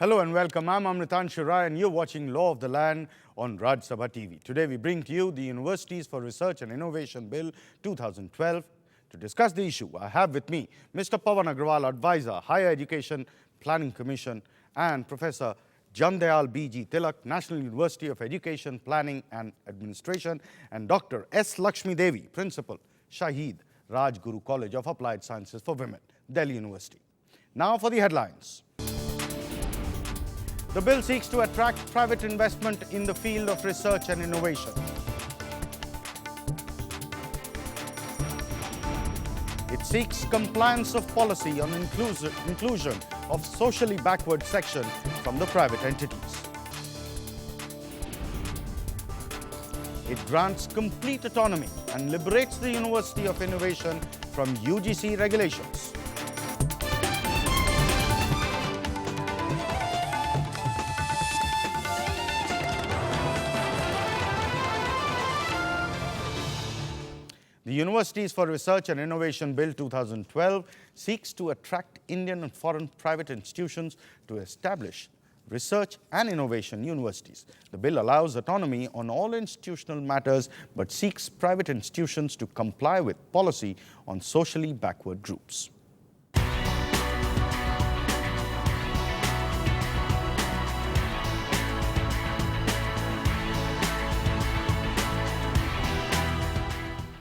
Hello and welcome. I'm Amritanshu Rai and you're watching Law of the Land on Raj Sabha TV. Today we bring to you the Universities for Research and Innovation Bill 2012. To discuss the issue, I have with me Mr. Pawan Agrawal, Advisor, Higher Education Planning Commission, and Professor Jamdayal B.G. Tilak, National University of Education, Planning and Administration, and Dr. S. Lakshmi Devi, Principal, Shahid Rajguru College of Applied Sciences for Women, Delhi University. Now for the headlines. The bill seeks to attract private investment in the field of research and innovation. It seeks compliance of policy on inclusion of socially backward section from the private entities. It grants complete autonomy and liberates the University of Innovation from UGC regulations. The Universities for Research and Innovation Bill 2012 seeks to attract Indian and foreign private institutions to establish research and innovation universities. The bill allows autonomy on all institutional matters but seeks private institutions to comply with policy on socially backward groups.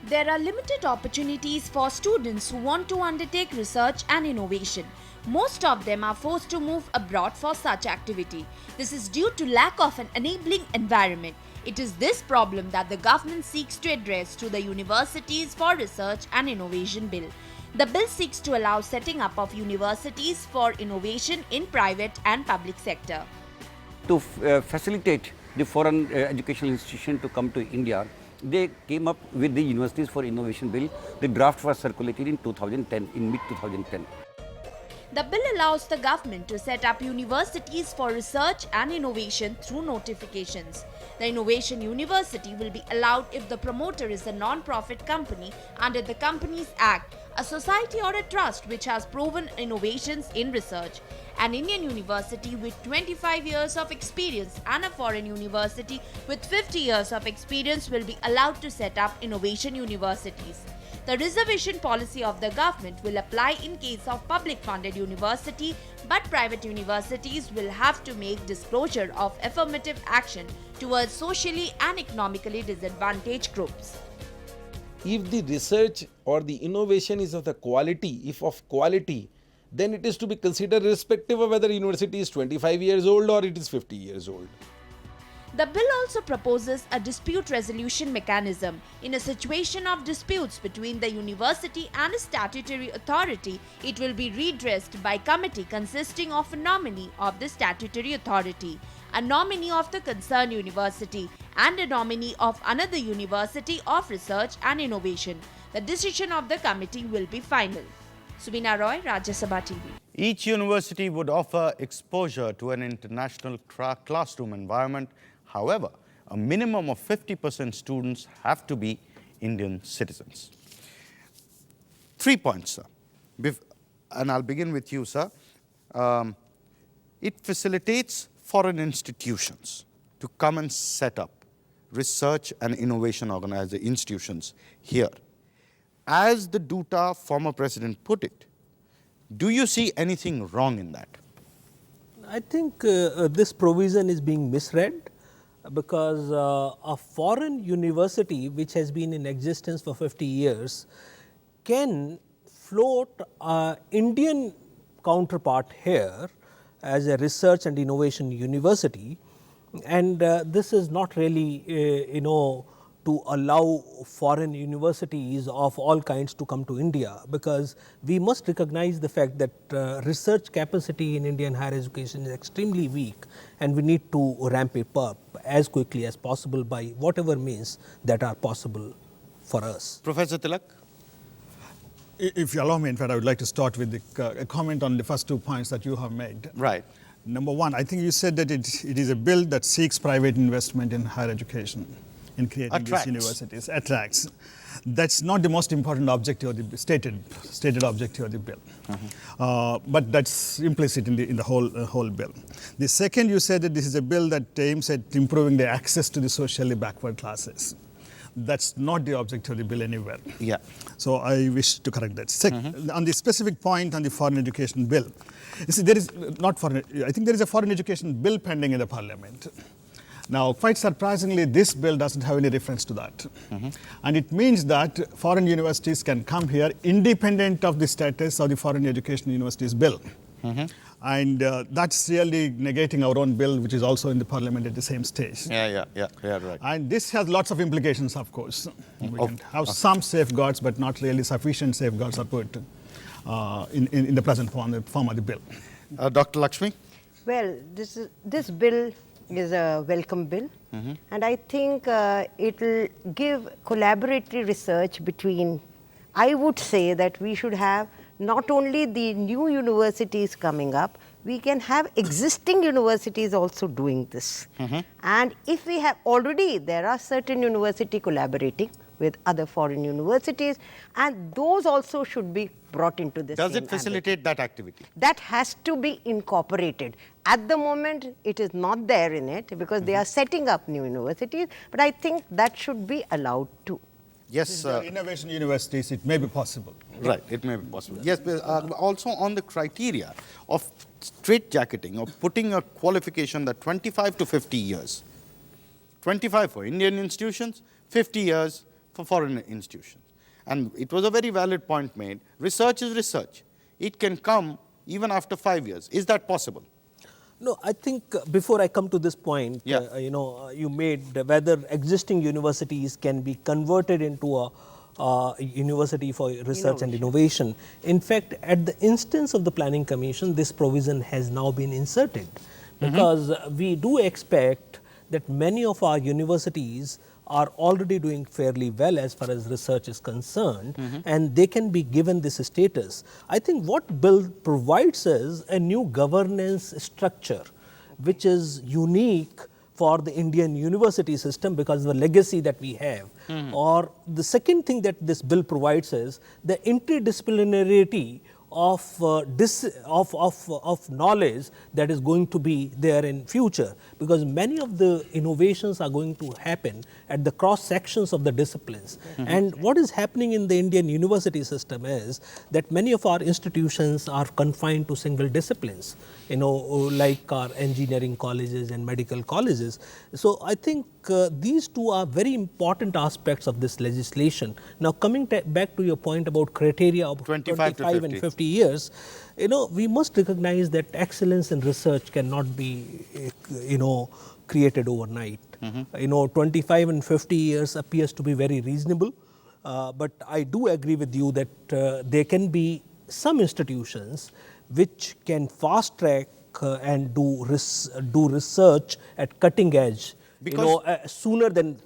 There are limited opportunities for students who want to undertake research and innovation. Most of them are forced to move abroad for such activity. This is due to lack of an enabling environment. It is this problem that the government seeks to address through the Universities for Research and Innovation Bill. The bill seeks to allow setting up of universities for innovation in private and public sector. To facilitate the foreign educational institution to come to India, they came up with the Universities for Innovation Bill. The draft was circulated in 2010, in mid-2010. The bill allows the government to set up universities for research and innovation through notifications. The Innovation University will be allowed if the promoter is a non-profit company under the Companies Act, a society or a trust which has proven innovations in research. An Indian university with 25 years of experience and a foreign university with 50 years of experience will be allowed to set up innovation universities. The reservation policy of the government will apply in case of public funded university, but private universities will have to make disclosure of affirmative action towards socially and economically disadvantaged groups. If the research or the innovation is of the quality, if of quality, then it is to be considered irrespective of whether university is 25 years old or it is 50 years old. The bill also proposes a dispute resolution mechanism. In a situation of disputes between the university and a statutory authority, it will be redressed by committee consisting of a nominee of the statutory authority, a nominee of the concerned university, and a nominee of another university of research and innovation. The decision of the committee will be final. Subina Roy, Rajya Sabha TV. Each university would offer exposure to an international classroom environment. However, a minimum of 50% students have to be Indian citizens. 3 points, sir. And I'll begin with you, sir. It facilitates foreign institutions to come and set up research and innovation institutions here. As the Duta former president put it, do you see anything wrong in that? I think this provision is being misread, because a foreign university which has been in existence for 50 years can float an Indian counterpart here as a research and innovation university, and this is not really to allow foreign universities of all kinds to come to India, because we must recognize the fact that research capacity in Indian higher education is extremely weak, and we need to ramp it up as quickly as possible by whatever means that are possible for us. Professor Tilak? If you allow me, in fact, I would like to start with a comment on the first 2 points that you have made. Right. Number one, I think you said that it is a bill that seeks private investment in higher education. in creating Attracts. these universities. Attracts. That's not the most important objective of the stated objective of the bill, but that's implicit in the whole bill. The second, you said that this is a bill that aims at improving the access to the socially backward classes. That's not the objective of the bill anywhere. Yeah. So I wish to correct that. On the specific point on the foreign education bill, you see, there is not foreign. I think there is a foreign education bill pending in the parliament. Now, quite surprisingly, this bill doesn't have any reference to that. And it means that foreign universities can come here independent of the status of the foreign education universities bill. And that's really negating our own bill, which is also in the parliament at the same stage. Yeah, right. And this has lots of implications, of course. We can have some safeguards, but not really sufficient safeguards are put in the present form of the bill. Dr. Lakshmi? Well, this bill is a welcome bill, and I think it will give collaboratory research between, I would say that we should have not only the new universities coming up, we can have existing universities also doing this. And if we have already, there are certain universities collaborating with other foreign universities, and those also should be brought into this. Does it facilitate that activity? That has to be incorporated. At the moment, it is not there in it because they are setting up new universities, but I think that should be allowed too. Yes, Innovation universities, it may be possible. right, it may be possible. Yes, but also on the criteria of straitjacketing, of putting a qualification that 25 to 50 years, 25 for Indian institutions, 50 years for foreign institutions. And it was a very valid point made. Research is research. It can come even after 5 years. Is that possible? No, I think before I come to this point, Yeah. You made whether existing universities can be converted into a university for research and innovation. In fact, at the instance of the Planning Commission, this provision has now been inserted because we do expect that many of our universities are already doing fairly well as far as research is concerned, and they can be given this status. I think what bill provides is a new governance structure, which is unique for the Indian university system because of the legacy that we have. Or the second thing that this bill provides is the interdisciplinarity of knowledge that is going to be there in future, because many of the innovations are going to happen at the cross sections of the disciplines. And what is happening in the Indian university system is that many of our institutions are confined to single disciplines, like our engineering colleges and medical colleges. So I think these two are very important aspects of this legislation. Now coming back to your point about criteria of 25 to and 50 years, we must recognize that excellence in research cannot be, created overnight. 25 and 50 years appears to be very reasonable, but I do agree with you that there can be some institutions which can fast track and do research at cutting edge, sooner than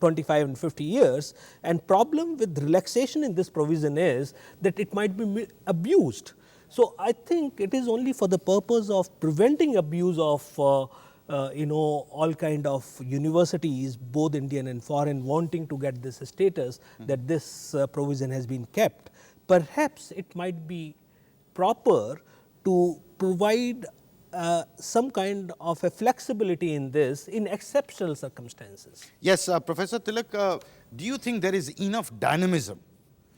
25 and 50 years. And problem with relaxation in this provision is that it might be abused. So I think it is only for the purpose of preventing abuse of all kind of universities, both Indian and foreign, wanting to get this status, that this provision has been kept. Perhaps it might be proper to provide some kind of a flexibility in this in exceptional circumstances. Yes, Professor Tilak, do you think there is enough dynamism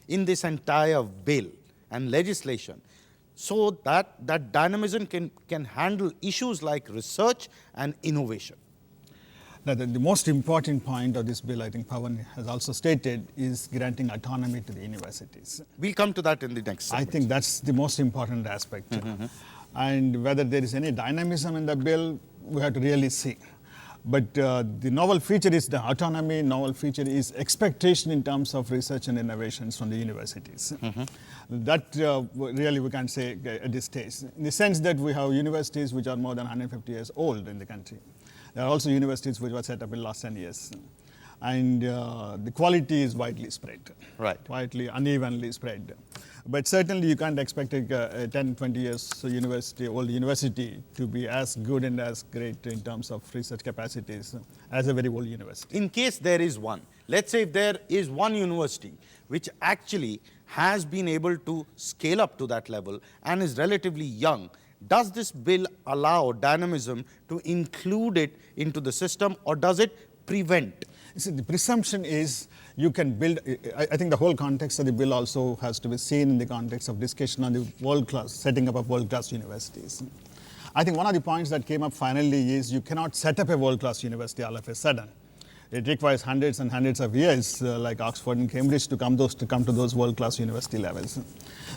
in this entire bill and legislation so that that dynamism can handle issues like research and innovation? Now, the most important point of this bill, I think Pawan has also stated, is granting autonomy to the universities. We'll come to that in the next segment. I think that's the most important aspect. And whether there is any dynamism in the bill, we have to really see. But the novel feature is the autonomy, novel feature is expectation in terms of research and innovations from the universities. That really we can say at this stage, in the sense that we have universities which are more than 150 years old in the country. There are also universities which were set up in the last 10 years. and the quality is widely spread. Right. Widely, unevenly spread. But certainly you can't expect a 10, 20 years old university to be as good and as great in terms of research capacities as a very old university. In case there is one, let's say if there is one university which actually has been able to scale up to that level and is relatively young, does this bill allow dynamism to include it into the system, or does it prevent? You see, the presumption is you can build, I think the whole context of the bill also has to be seen in the context of discussion on the world-class, setting up of world-class universities. I think one of the points that came up finally is you cannot set up a world-class university all of a sudden. It requires hundreds and hundreds of years, like Oxford and Cambridge, to come to those world-class university levels.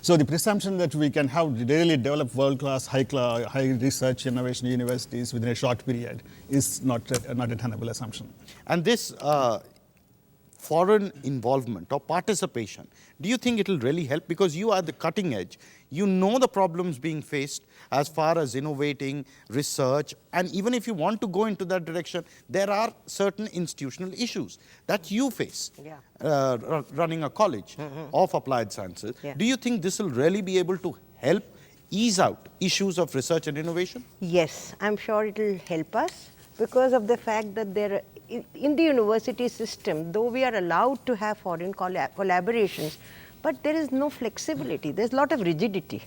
So the presumption that we can have really develop world-class, high research innovation universities within a short period is not a tenable assumption. And this foreign involvement or participation, do you think it will really help? Because you are the cutting edge. You know the problems being faced as far as innovating, research, and even if you want to go into that direction, there are certain institutional issues that you face running a college of applied sciences. Yeah. Do you think this will really be able to help ease out issues of research and innovation? Yes, I'm sure it will help us because of the fact that there, in the university system, though we are allowed to have foreign collaborations, but there is no flexibility. There's a lot of rigidity.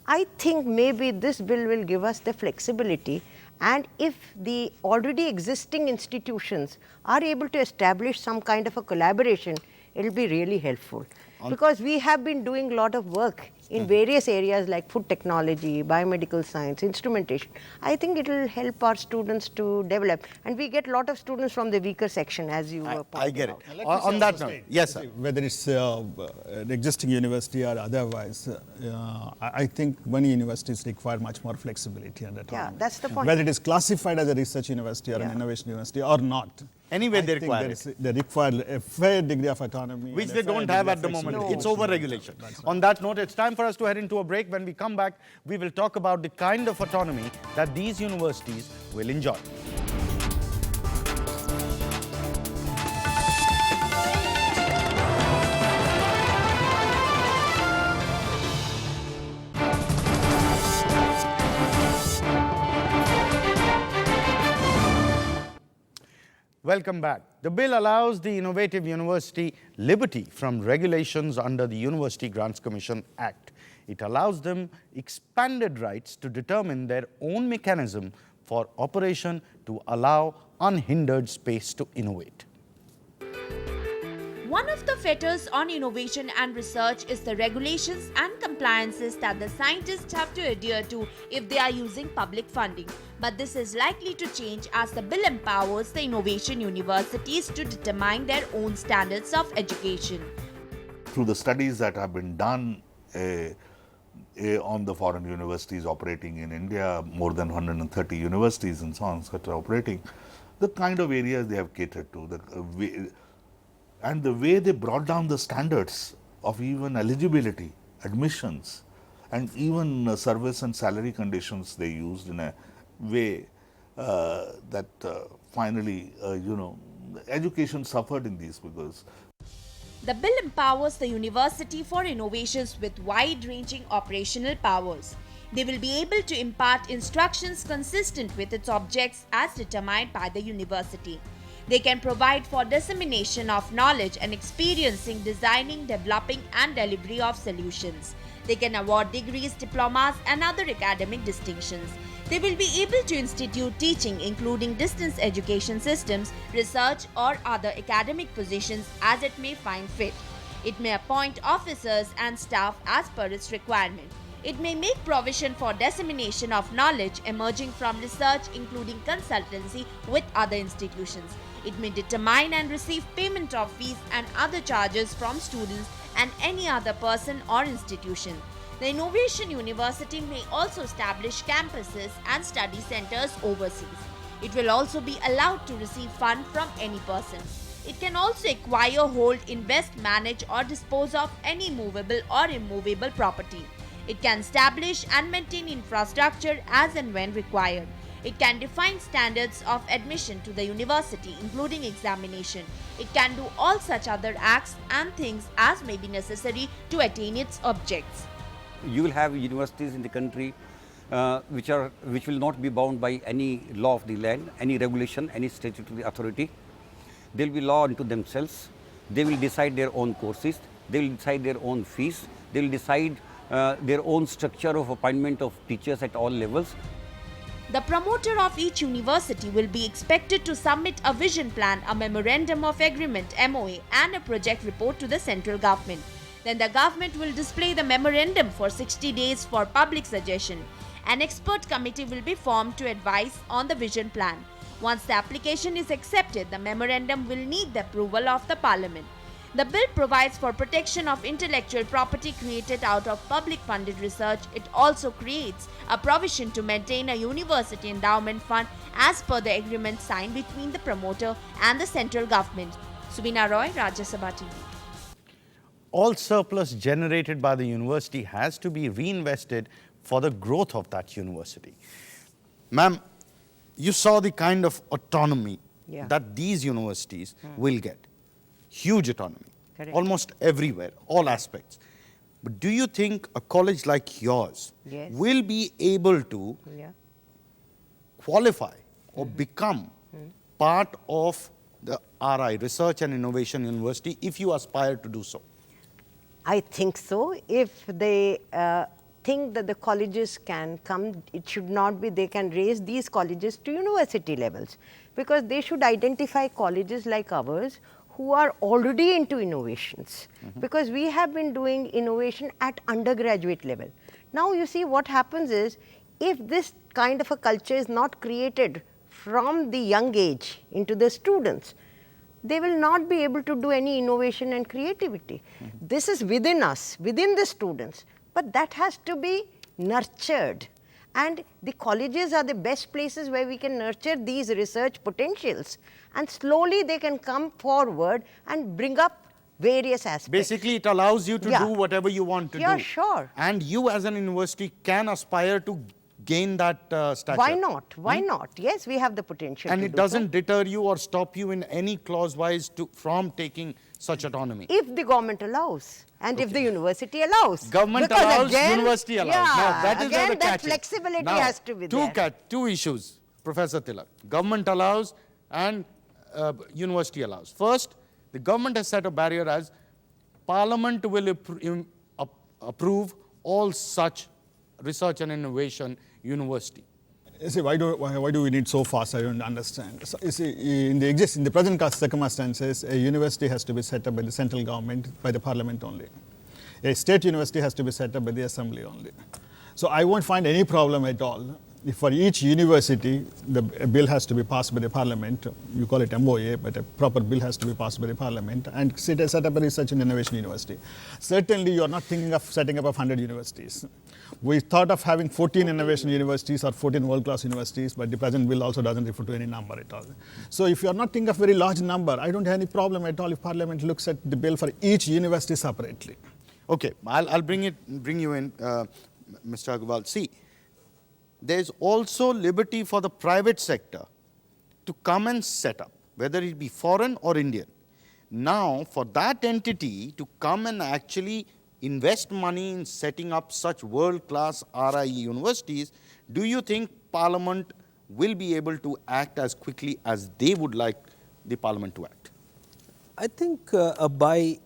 I think maybe this bill will give us the flexibility, and if the already existing institutions are able to establish some kind of a collaboration, it will be really helpful. Because we have been doing a lot of work in various areas like food technology, biomedical science, instrumentation. I think it will help our students to develop. And we get a lot of students from the weaker section, as you pointed out. I get it. On that note, yes, sir. Whether it's an existing university or otherwise, I think many universities require much more flexibility and autonomy. Yeah, that's the point. Whether it is classified as a research university or an innovation university or not. Anyway, they I think require it. they require a fair degree of autonomy. Which and they a fair don't degree have of at the moment. flexibility. It's over-regulation. On that note, it's time for us to head into a break. When we come back, we will talk about the kind of autonomy that these universities will enjoy. Welcome back. The bill allows the innovative university liberty from regulations under the University Grants Commission Act. It allows them expanded rights to determine their own mechanism for operation to allow unhindered space to innovate. One of the fetters on innovation and research is the regulations and compliances that the scientists have to adhere to if they are using public funding. But this is likely to change as the bill empowers the innovation universities to determine their own standards of education. Through the studies that have been done on the foreign universities operating in India, more than 130 universities and so on, such are operating, the kind of areas they have catered to, and the way they brought down the standards of even eligibility, admissions, and even service and salary conditions they used in a way that finally, education suffered in these because. The bill empowers the university for innovations with wide-ranging operational powers. They will be able to impart instructions consistent with its objects as determined by the university. They can provide for dissemination of knowledge and experiencing, designing, developing, and delivery of solutions. They can award degrees, diplomas, and other academic distinctions. They will be able to institute teaching, including distance education systems, research, or other academic positions as it may find fit. It may appoint officers and staff as per its requirement. It may make provision for dissemination of knowledge emerging from research, including consultancy with other institutions. It may determine and receive payment of fees and other charges from students and any other person or institution. The Innovation University may also establish campuses and study centers overseas. It will also be allowed to receive funds from any person. It can also acquire, hold, invest, manage, or dispose of any movable or immovable property. It can establish and maintain infrastructure as and when required. It can define standards of admission to the university, including examination. It can do all such other acts and things as may be necessary to attain its objects. You will have universities in the country which will not be bound by any law of the land, any regulation, any statutory authority. They will be law unto themselves. They will decide their own courses. They will decide their own fees. They will decide their own structure of appointment of teachers at all levels. The promoter of each university will be expected to submit a vision plan, a memorandum of agreement (MOA) and a project report to the central government. Then the government will display the memorandum for 60 days for public suggestion. An expert committee will be formed to advise on the vision plan. Once the application is accepted, the memorandum will need the approval of the parliament. The bill provides for protection of intellectual property created out of public funded research. It also creates a provision to maintain a university endowment fund as per the agreement signed between the promoter and the central government. Subina Roy, Rajya Sabha TV. All surplus generated by the university has to be reinvested for the growth of that university. Ma'am, you saw the kind of autonomy that these universities will get. Huge autonomy, almost everywhere, all aspects. But do you think a college like yours will be able to qualify or become part of the RI, Research and Innovation University, if you aspire to do so? I think so. If they think that the colleges can come, it should not be, they can raise these colleges to university levels, because they should identify colleges like ours who are already into innovations, because we have been doing innovation at undergraduate level. Now you see what happens is, if this kind of a culture is not created from the young age into the students, they will not be able to do any innovation and creativity. This is within us, within the students, but that has to be nurtured. And the colleges are the best places where we can nurture these research potentials, and slowly they can come forward and bring up various aspects. Basically, it allows you to do whatever you want to do. Yeah, sure. And you as an university can aspire to gain that stature. Why not? Why not? Yes, we have the potential. And to it do doesn't so. deter you or stop you in any clause-wise from taking such autonomy. If the government allows, and if the university allows. Government Because allows, again, university allows. Yeah, Now, that is where the again, catch that is. flexibility Now, has to be there. Two issues, Professor Tilak. Government allows and university allows. First, the government has set a barrier as Parliament will approve all such research and innovation university. You see, why do we need so fast? I don't understand. So, you see, in the present circumstances, a university has to be set up by the central government, by the parliament only. A state university has to be set up by the assembly only. So I won't find any problem at all. If for each university, a bill has to be passed by the parliament. You call it MOA, but a proper bill has to be passed by the parliament, and set up a research and innovation university. Certainly, you are not thinking of setting up 100 universities. We thought of having 14 innovation universities or 14 world-class universities, but the present bill also doesn't refer to any number at all. So if you are not thinking of very large number, I don't have any problem at all if Parliament looks at the bill for each university separately. Okay, I'll bring you in, Mr. Agarwal. See, there's also liberty for the private sector to come and set up, whether it be foreign or Indian. Now, for that entity to come and actually invest money in setting up such world-class RI universities, do you think Parliament will be able to act as quickly as they would like the Parliament to act? I think by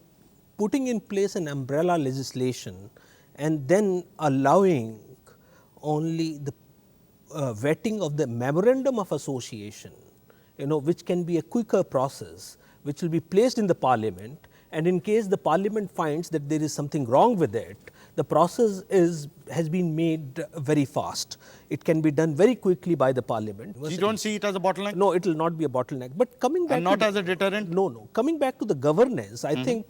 putting in place an umbrella legislation and then allowing only the vetting of the memorandum of association, which can be a quicker process, which will be placed in the Parliament, and in case the Parliament finds that there is something wrong with it, the process has been made very fast. It can be done very quickly by the Parliament. You don't see it as a bottleneck? No, it will not be a bottleneck. But coming back and not as a deterrent? No. Coming back to the governance, I think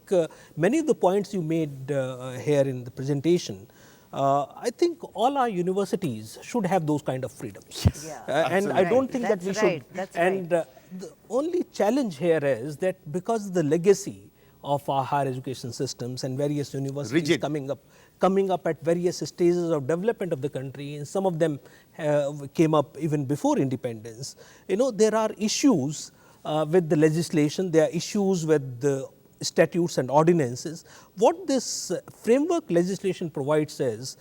many of the points you made here in the presentation, I think all our universities should have those kind of freedoms. Yes. Yeah. And I don't think that we should. That's and right. The only challenge here is that because of the legacy of our higher education systems and various universities coming up at various stages of development of the country, and some of them came up even before independence. There are issues with the legislation, there are issues with the statutes and ordinances. What this framework legislation provides is,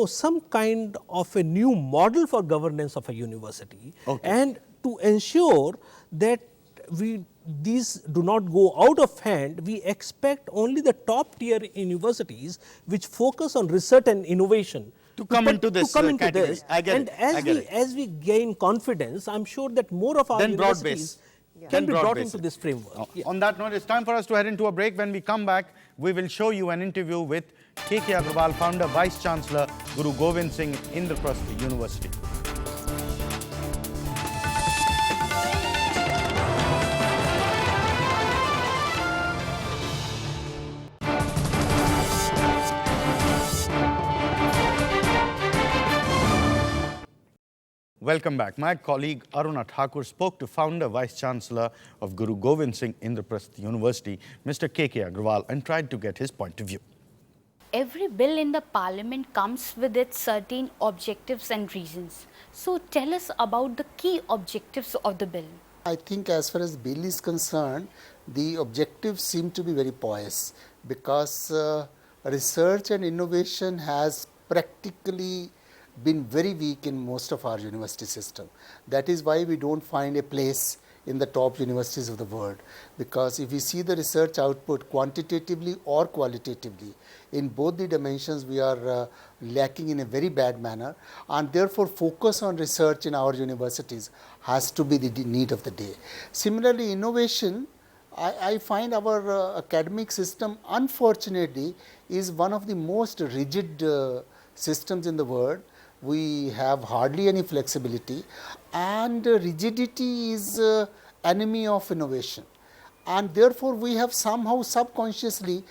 some kind of a new model for governance of a university, and to ensure that these do not go out of hand, we expect only the top tier universities which focus on research and innovation to come into this category. I get and it. as we gain confidence, I am sure that more of our universities can be brought into this framework. On that note, it's time for us to head into a break. When we come back, we will show you an interview with K.K. Agrawal, founder, Vice Chancellor, Guru Govind Singh Indraprastha University. Welcome back. My colleague Aruna Thakur spoke to founder, Vice Chancellor of Guru Govind Singh Indraprastha University, Mr. K.K. Agrawal, and tried to get his point of view. Every bill in the parliament comes with its certain objectives and reasons. So tell us about the key objectives of the bill. I think as far as bill is concerned, the objectives seem to be very pious, because research and innovation has practically been very weak in most of our university system. That is why we don't find a place in the top universities of the world, because if we see the research output quantitatively or qualitatively, in both the dimensions we are lacking in a very bad manner, and therefore focus on research in our universities has to be the need of the day. Similarly, innovation, I find our academic system, unfortunately, is one of the most rigid systems in the world. We have hardly any flexibility, and rigidity is enemy of innovation, and therefore we have somehow subconsciously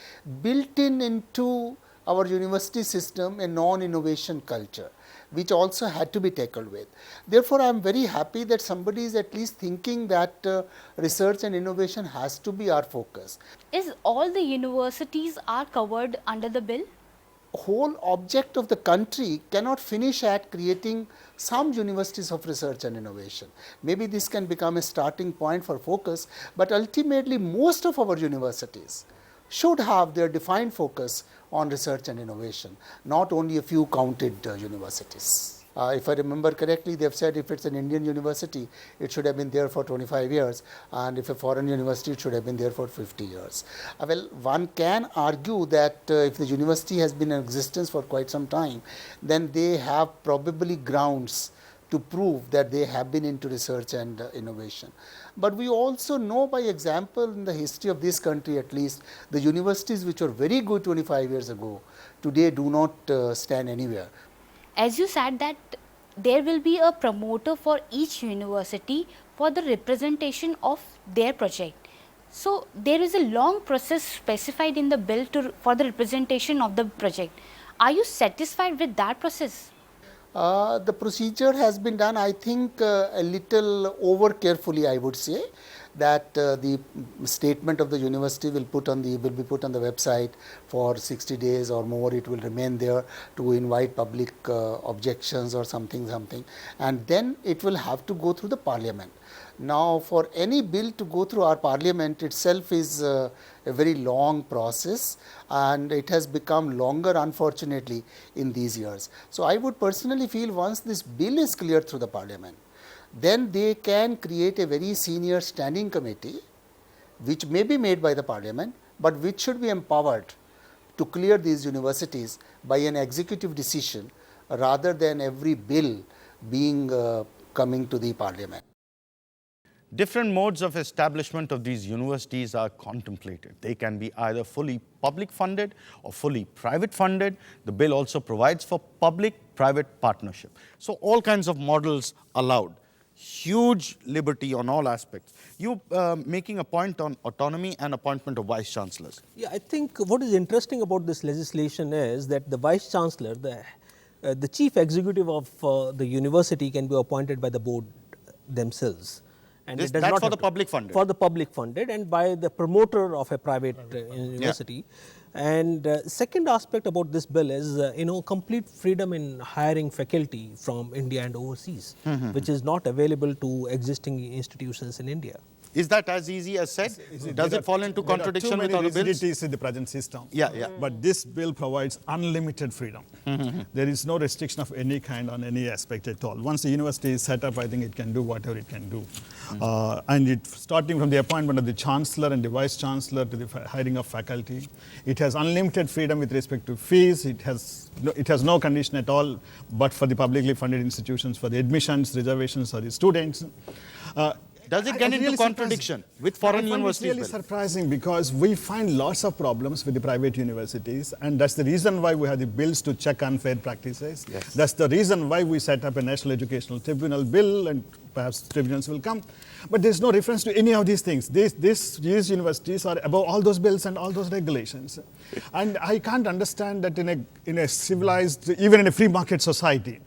built into our university system a non-innovation culture, which also had to be tackled with. Therefore, I am very happy that somebody is at least thinking that research and innovation has to be our focus. Is all the universities are covered under the bill? Whole object of the country cannot finish at creating some universities of research and innovation. Maybe this can become a starting point for focus, but ultimately most of our universities should have their defined focus on research and innovation, not only a few counted universities. If I remember correctly, they have said if it's an Indian university, it should have been there for 25 years, and if a foreign university, it should have been there for 50 years. Well, one can argue that if the university has been in existence for quite some time, then they have probably grounds to prove that they have been into research and innovation. But we also know by example in the history of this country at least, the universities which were very good 25 years ago, today do not stand anywhere. As you said that there will be a promoter for each university for the representation of their project. So there is a long process specified in the bill for the representation of the project. Are you satisfied with that process? The procedure has been done, I think, a little over carefully, I would say, that the statement of the university will be put on the website for 60 days or more. It will remain there to invite public objections or something, and then it will have to go through the parliament. Now, for any bill to go through our parliament itself is a very long process, and it has become longer, unfortunately, in these years. So I would personally feel once this bill is cleared through the parliament, then they can create a very senior standing committee, which may be made by the parliament, but which should be empowered to clear these universities by an executive decision rather than every bill being coming to the parliament. Different modes of establishment of these universities are contemplated. They can be either fully public funded or fully private funded. The bill also provides for public-private partnership. So all kinds of models allowed. Huge liberty on all aspects. You making a point on autonomy and appointment of vice chancellors. Yeah, I think what is interesting about this legislation is that the vice chancellor, the chief executive of the university, can be appointed by the board themselves. And That's it does not for the public funded. For the public funded and by the promoter of a private university. And second aspect about this bill is, complete freedom in hiring faculty from India and overseas, which is not available to existing institutions in India. Is that as easy as said? Does it fall into contradiction with other bills? There are too many rigidities in the present system. Yeah. But this bill provides unlimited freedom. There is no restriction of any kind on any aspect at all. Once the university is set up, I think it can do whatever it can do. And starting from the appointment of the chancellor and the vice chancellor to the hiring of faculty, it has unlimited freedom with respect to fees. It has no condition at all, but for the publicly funded institutions, for the admissions, reservations, or the students. Does it get into contradiction with foreign universities? It's really surprising because we find lots of problems with the private universities, and that's the reason why we have the bills to check unfair practices. Yes. That's the reason why we set up a National Educational Tribunal bill, and perhaps tribunals will come. But there's no reference to any of these things. These universities are above all those bills and all those regulations. And I can't understand that in a civilized, even in a free market society,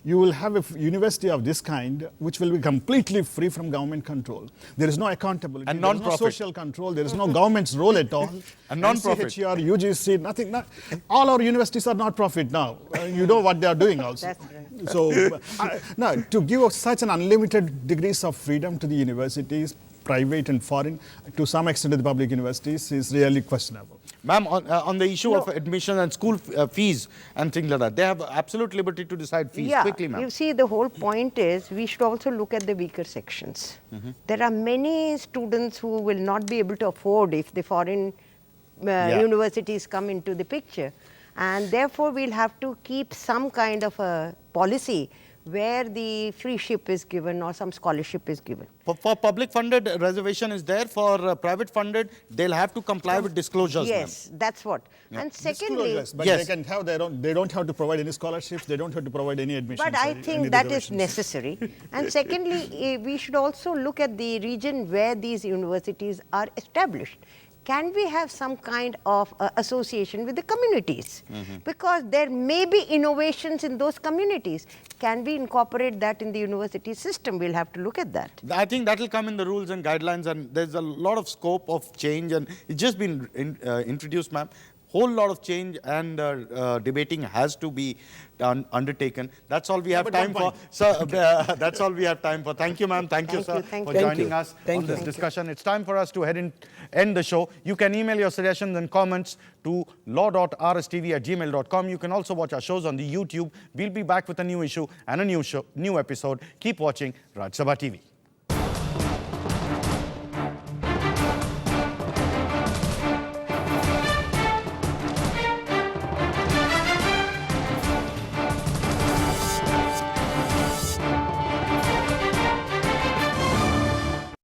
you will have a university of this kind which will be completely free from government control. There is no accountability, and there is no social control, there is no government's role at all. And non-profit. NCHR, UGC, nothing. All our universities are not profit now. You know what they are doing also. That's right. So, now, to give such an unlimited degrees of freedom to the universities, private and foreign, to some extent to the public universities, is really questionable. Ma'am, on the issue of admission and school fees and things like that, they have absolute liberty to decide fees. Quickly, ma'am. You see, the whole point is we should also look at the weaker sections. There are many students who will not be able to afford if the foreign universities come into the picture, and therefore we'll have to keep some kind of a policy where the freeship is given or some scholarship is given. For public funded, reservation is there. For private funded, they'll have to comply with disclosures. Yes, that's what. And secondly, but they can have their own. They don't have to provide any scholarships. They don't have to provide any admissions. but I think that is necessary. And secondly, we should also look at the region where these universities are established. Can we have some kind of association with the communities? Because there may be innovations in those communities. Can we incorporate that in the university system? We'll have to look at that. I think that will come in the rules and guidelines, and there's a lot of scope of change, and it's just been introduced, ma'am. Whole lot of change and debating has to be undertaken. That's all we have time for. So that's all we have time for. Thank you, ma'am. Thank you, sir, for joining us on this discussion. It's time for us to end the show. You can email your suggestions and comments to law.rstv@gmail.com. You can also watch our shows on the YouTube. We'll be back with a new issue and a new episode. Keep watching Rajya Sabha TV.